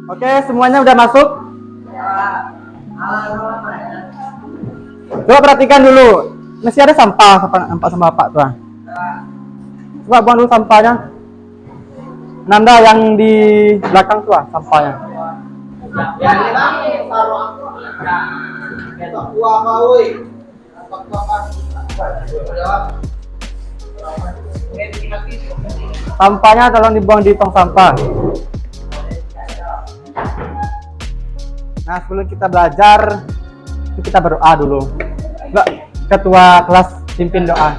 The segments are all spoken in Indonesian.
Oke, semuanya udah masuk? Coba perhatikan dulu. Masih ada sampah, sampah sama Pak tuh. Coba buang dulu sampahnya. Nanda yang di belakang tuh sampahnya. Sampahnya tolong dibuang di tong sampah. Nah, sebelum kita belajar, kita berdoa dulu. Mbak, ketua kelas pimpin doa.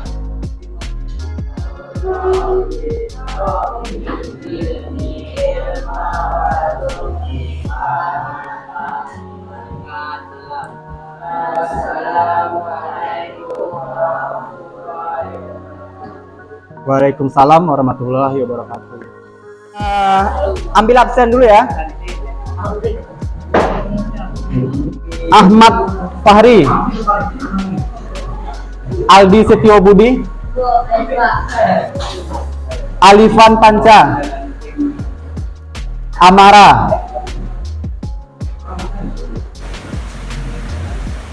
Waalaikumsalam warahmatullahi wabarakatuh. Ambil absen dulu ya. Ahmad Fahri, Aldi Setiobudi, Alifan Panca, Amara,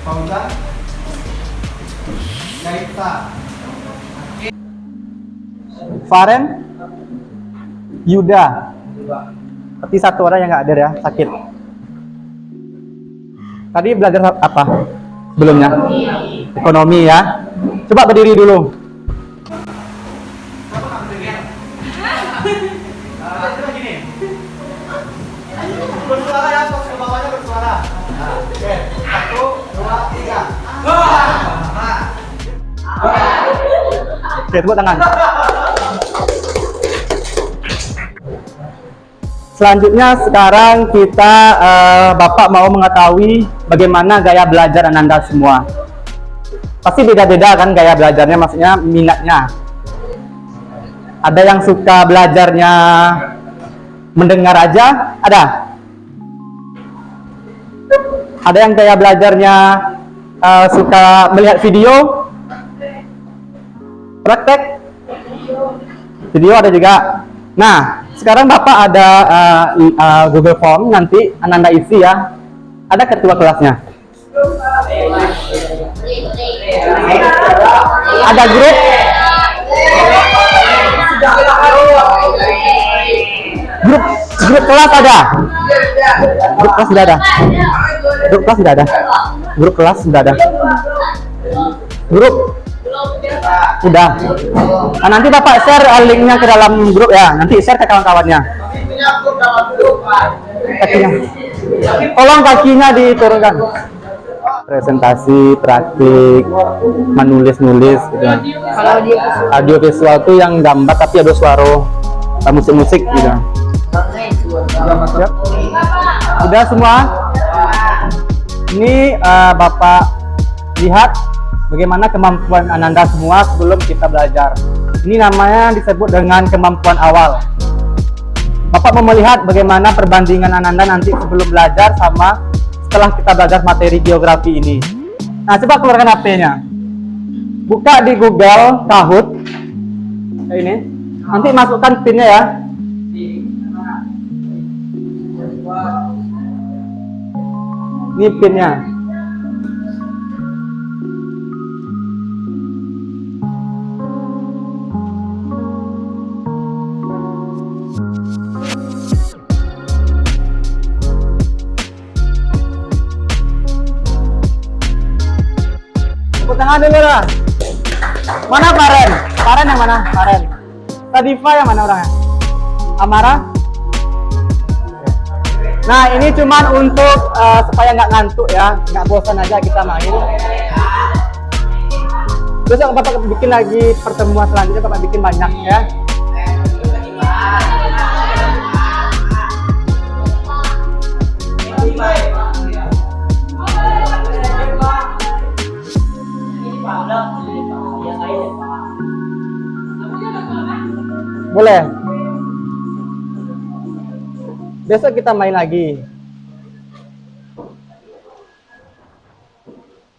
Fauza, Gaita, Faren, Yuda. Tapi satu orang yang nggak ada ya, sakit. Tadi belajar apa sebelumnya? Ekonomi ya. Coba berdiri dulu. Bersuara ya, ke bawahnya bersuara. Oke, 1, 2, 3. Oke, tepuk tangan. Selanjutnya sekarang kita Bapak mau mengetahui bagaimana gaya belajar Ananda semua. Pasti beda-beda kan gaya belajarnya, maksudnya minatnya. Ada yang suka belajarnya mendengar aja, ada. Ada yang gaya belajarnya suka melihat video, praktek video ada juga. Nah, sekarang Bapak ada Google Form, nanti Ananda isi ya. Ada ketua kelasnya. Ada grup. Grup kelas ada. Grup kelas sudah ada. Grup kelas sudah ada. Grup kelas sudah ada. Grup sudah. Nah, nanti Bapak share linknya ke dalam grup ya. Nanti share ke kawan-kawannya. Kakinya. Tolong kakinya diturunkan. Presentasi, praktik, menulis-nulis gitu. Kalau Audio visual tuh yang gambar tapi ada suara musik-musik gitu. Siap? Sudah semua? Ini Bapak lihat bagaimana kemampuan Ananda semua sebelum kita belajar. Ini namanya disebut dengan kemampuan awal. Bapak mau melihat bagaimana perbandingan Ananda nanti sebelum belajar sama setelah kita belajar materi geografi ini. Nah, coba keluarkan HP-nya. Buka di Google Kahoot. Kayak ini. Nanti masukkan PIN-nya ya. Ini PIN-nya. Tepuk tangan dulu lah. Mana Faren? Faren yang mana? Faren. Tadifa yang mana orangnya? Amara? Nah, ini cuman untuk supaya nggak ngantuk ya, nggak bosan aja kita main. Besok Bapak bikin lagi pertemuan selanjutnya, Bapak bikin banyak ya. Boleh. Besok kita main lagi.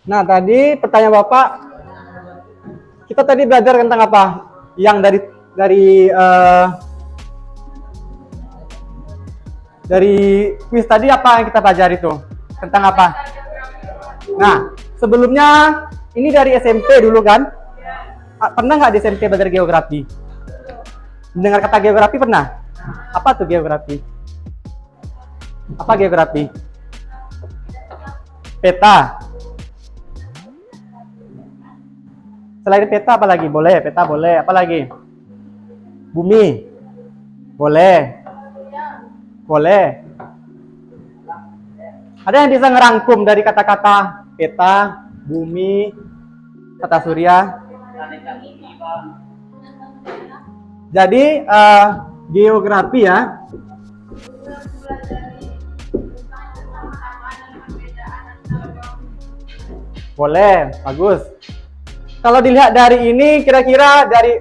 Nah, tadi pertanyaan Bapak, kita tadi belajar tentang apa? Yang dari Dari kuis tadi apa yang kita pelajari tuh? Tentang apa? Nah, sebelumnya ini dari SMP dulu kan? Pernah nggak di SMP belajar geografi? Mendengar kata geografi pernah? Apa tuh geografi? Apa geografi? Peta. Selain peta apa lagi? Boleh, peta boleh. Apa lagi? Bumi. Boleh. Boleh. Ada yang bisa ngerangkum dari kata-kata peta, bumi, tata surya? Jadi geografi ya. Boleh, bagus. Kalau dilihat dari ini, kira-kira dari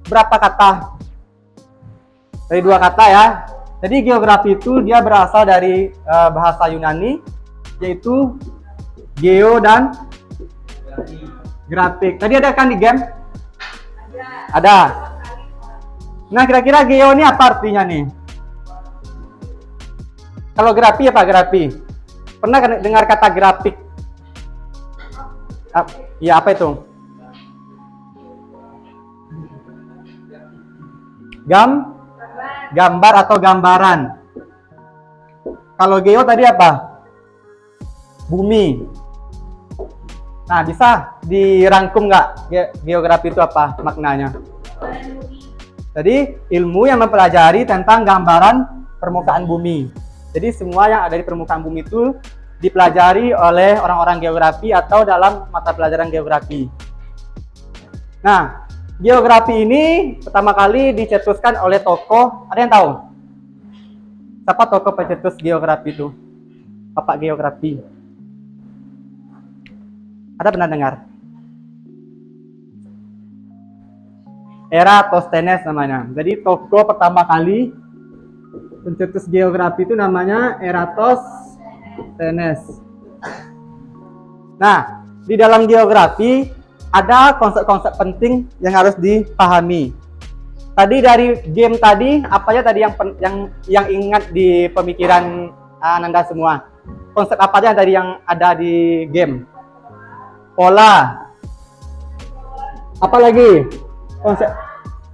berapa kata? Dari 2 kata ya. Jadi geografi itu dia berasal dari bahasa Yunani, yaitu geo dan grafik. Tadi ada kan di game? Ada. Nah, kira-kira geo ini apa artinya nih? Kalau grafi apa grafi? Pernah kan dengar kata grafik? Ya, apa itu? Gambar atau gambaran. Kalau geo tadi apa? Bumi. Nah, bisa dirangkum nggak geografi itu apa maknanya? Jadi ilmu yang mempelajari tentang gambaran permukaan bumi. Jadi semua yang ada di permukaan bumi itu dipelajari oleh orang-orang geografi atau dalam mata pelajaran geografi. Nah, geografi ini pertama kali dicetuskan oleh tokoh, ada yang tahu? Siapa tokoh pencetus geografi itu? Bapak geografi. Ada pernah dengar? Eratosthenes namanya. Jadi tokoh pertama kali pencetus geografi itu namanya Eratosthenes. Nah, di dalam geografi ada konsep-konsep penting yang harus dipahami. Tadi dari game tadi, apa aja tadi yang ingat di pemikiran Ananda semua? Konsep apa aja tadi yang ada di game? Pola. Apa lagi? Konsep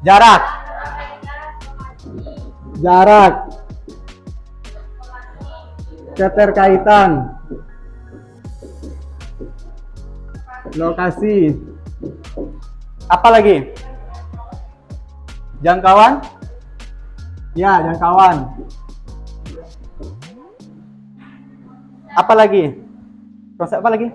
jarak. Keterkaitan. Lokasi. Apa lagi? Jangkauan? Ya, jangkauan. Apa lagi? Konsep apa lagi?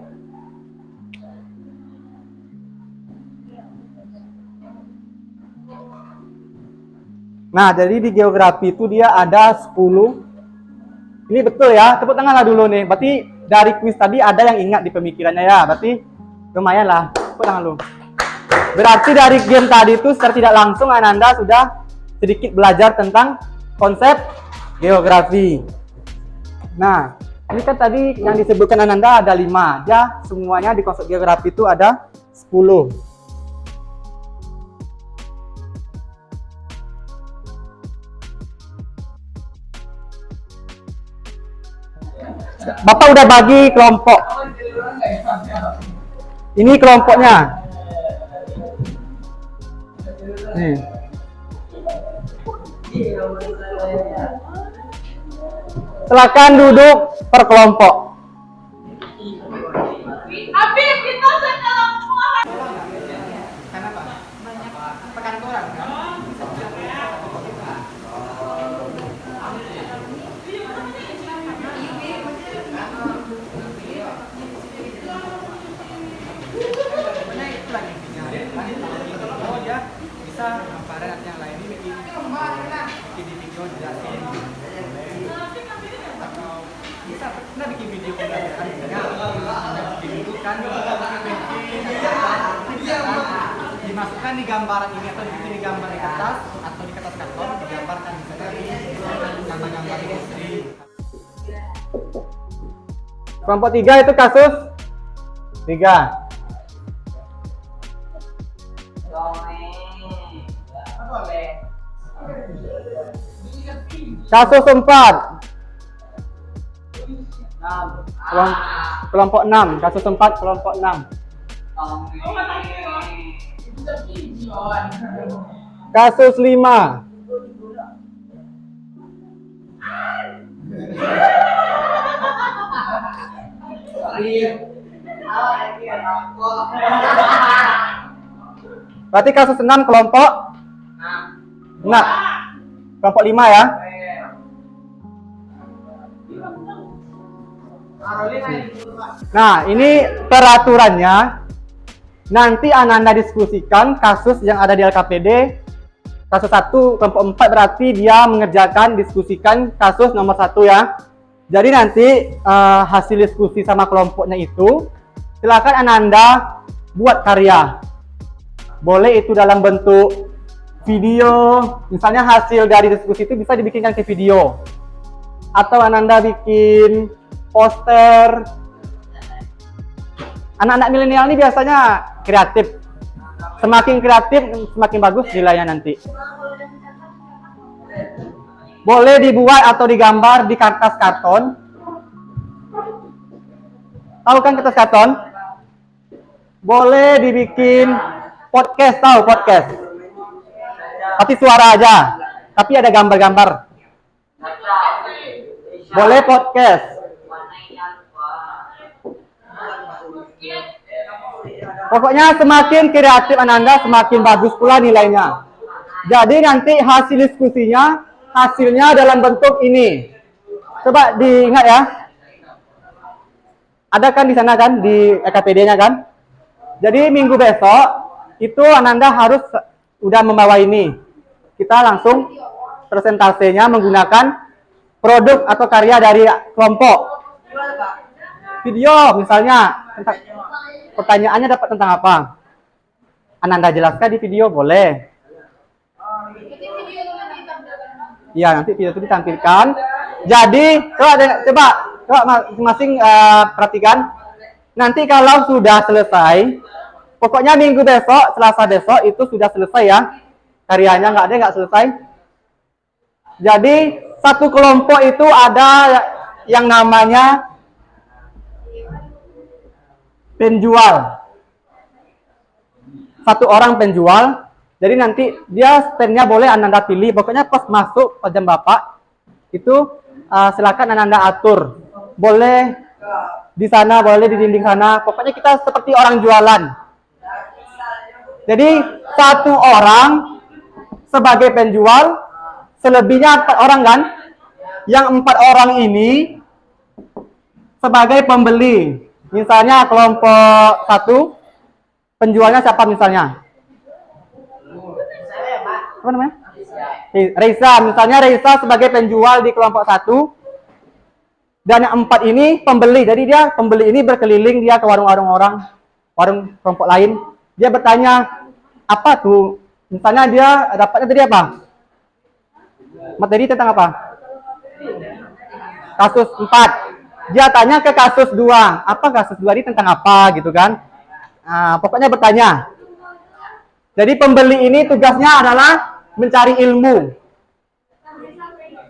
Nah, jadi di geografi itu dia ada 10. Ini betul ya, tepuk tangan lah dulu nih. Berarti dari kuis tadi ada yang ingat di pemikirannya ya. Berarti lumayan lah, tepuk tangan dulu. Berarti dari game tadi itu secara tidak langsung Ananda sudah sedikit belajar tentang konsep geografi. Nah, ini kan tadi yang disebutkan Ananda ada 5. Ya, semuanya di konsep geografi itu ada 10. Bapak udah bagi kelompok. Ini kelompoknya. Nih. Silakan duduk per kelompok. Bisa gambaran yang lain ini bikin di video jelasin atau bisa pernah bikin video pembelajaran bikin itu kan dimasukkan di gambaran ini atau dibikin di gambar di kertas atau di kertas karton digambarkan misalnya gambar-gambar industri. Kelompok 3 itu kasus 3. Kasus 4. Kelompok 6, kasus 4 kelompok 6. Kasus 5. Berarti kasus 6 kelompok 6. Kelompok 5 ya. Nah, ini peraturannya. Nanti Ananda diskusikan kasus yang ada di LKPD. Kasus 1 kelompok 4 berarti dia mengerjakan diskusikan kasus nomor 1 ya. Jadi nanti hasil diskusi sama kelompoknya itu silakan Ananda buat karya. Boleh itu dalam bentuk video, misalnya hasil dari diskusi itu bisa dibikinkan ke video. Atau Ananda bikin poster. Anak-anak milenial ini biasanya kreatif. Semakin kreatif, semakin bagus nilainya nanti. Boleh dibuat atau digambar di kertas karton. Tahu kan kertas karton? Boleh dibikin podcast, tahu podcast? Tapi suara aja, tapi ada gambar-gambar. Boleh podcast. Pokoknya semakin kreatif Ananda, semakin bagus pula nilainya. Jadi nanti hasil diskusinya, hasilnya dalam bentuk ini. Coba diingat ya. Ada kan di sana kan, di EKPD-nya kan? Jadi minggu besok, itu Ananda harus udah membawa ini. Kita langsung presentasenya menggunakan produk atau karya dari kelompok. Video misalnya, pertanyaannya dapat tentang apa? Ananda jelaskan di video, boleh. Iya, nanti video itu ditampilkan. Jadi, coba masing-masing perhatikan. Nanti kalau sudah selesai, pokoknya minggu besok, Selasa besok itu sudah selesai ya. Karyanya nggak selesai. Jadi, satu kelompok itu ada yang namanya penjual. Satu orang penjual. Jadi nanti dia stand-nya boleh Ananda pilih. Pokoknya pas masuk jam Bapak itu silakan Ananda atur. Boleh di sana, boleh di dinding sana. Pokoknya kita seperti orang jualan. Jadi satu orang sebagai penjual, selebihnya 4 orang kan? Yang 4 orang ini sebagai pembeli. Misalnya kelompok 1 penjualnya siapa misalnya? Apa namanya? Reisa. Misalnya Reisa sebagai penjual di kelompok 1. Dan yang 4 ini pembeli. Jadi dia pembeli ini berkeliling dia ke warung-warung orang, warung kelompok lain. Dia bertanya, apa tuh? Misalnya dia dapatnya tadi apa? Materi tentang apa? Kasus 4. Dia tanya ke kasus 2. Apa kasus 2 ini tentang apa gitu kan? Nah, pokoknya bertanya. Jadi pembeli ini tugasnya adalah mencari ilmu.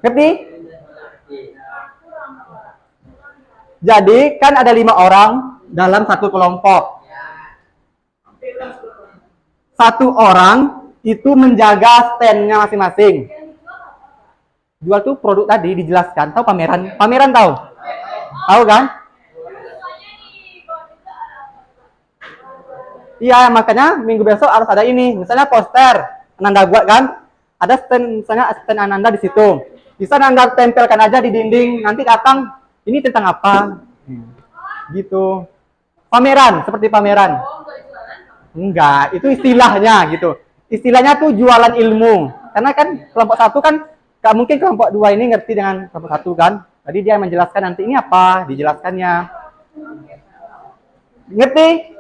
Ngerti? Jadi kan ada 5 orang dalam satu kelompok. 1 orang itu menjaga stand-nya masing-masing. Jual tuh produk tadi dijelaskan. Tahu pameran? Pameran tahu? Tahu kan? Iya, makanya minggu besok harus ada ini. Misalnya poster Ananda buat kan? Ada stand, misalnya stand Ananda di situ. Bisa Ananda tempelkan aja di dinding. Nanti datang, ini tentang apa? Gitu. Pameran, seperti pameran. Enggak, itu istilahnya gitu. Istilahnya tuh jualan ilmu. Karena kan kelompok 1 kan gak mungkin kelompok 2 ini ngerti dengan kelompok 1 kan. Jadi dia menjelaskan nanti ini apa, dijelaskannya. Ngerti?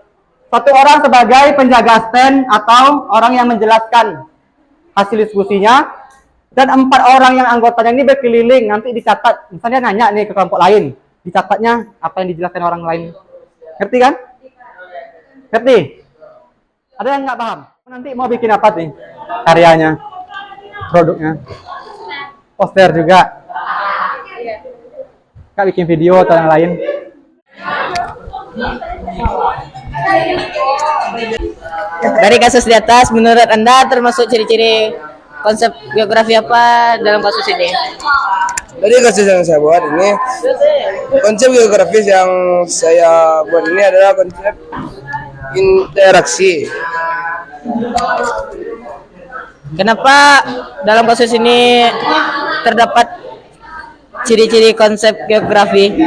1 orang sebagai penjaga stand atau orang yang menjelaskan hasil diskusinya, dan 4 orang yang anggotanya ini berkeliling, nanti dicatat. Misalnya nanya nih ke kelompok lain, dicatatnya apa yang dijelaskan orang lain. Ngerti kan? Ngerti? Ada yang nggak paham? Nanti mau bikin apa nih karyanya, produknya? Poster juga. Kak bikin video atau yang lain? Dari kasus di atas, menurut Anda termasuk ciri-ciri konsep geografi apa dalam kasus ini? Dari kasus yang saya buat ini, konsep geografis yang saya buat ini adalah konsep interaksi. Kenapa dalam kasus ini terdapat ciri-ciri konsep geografi?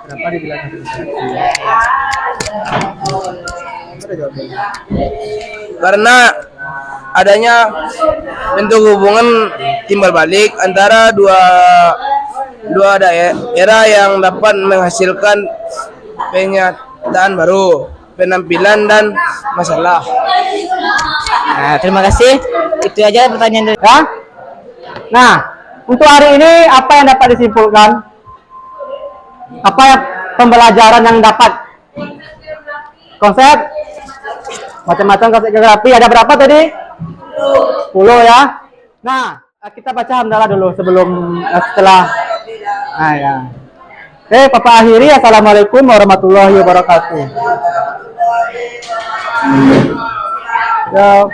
Kenapa dibilang Karena adanya bentuk hubungan timbal balik antara dua daerah yang dapat menghasilkan pernyataan baru, penampilan dan masalah. Nah, terima kasih. Itu aja pertanyaan dari ya? Nah, untuk hari ini apa yang dapat disimpulkan? Apa yang pembelajaran yang dapat? Konsep macam-macam konsep geografi ada berapa tadi? 10 ya. Nah, kita baca hamdalah dulu sebelum setelah. Nah ya. Oke, Papa akhiri. Assalamualaikum warahmatullahi wabarakatuh. Ya.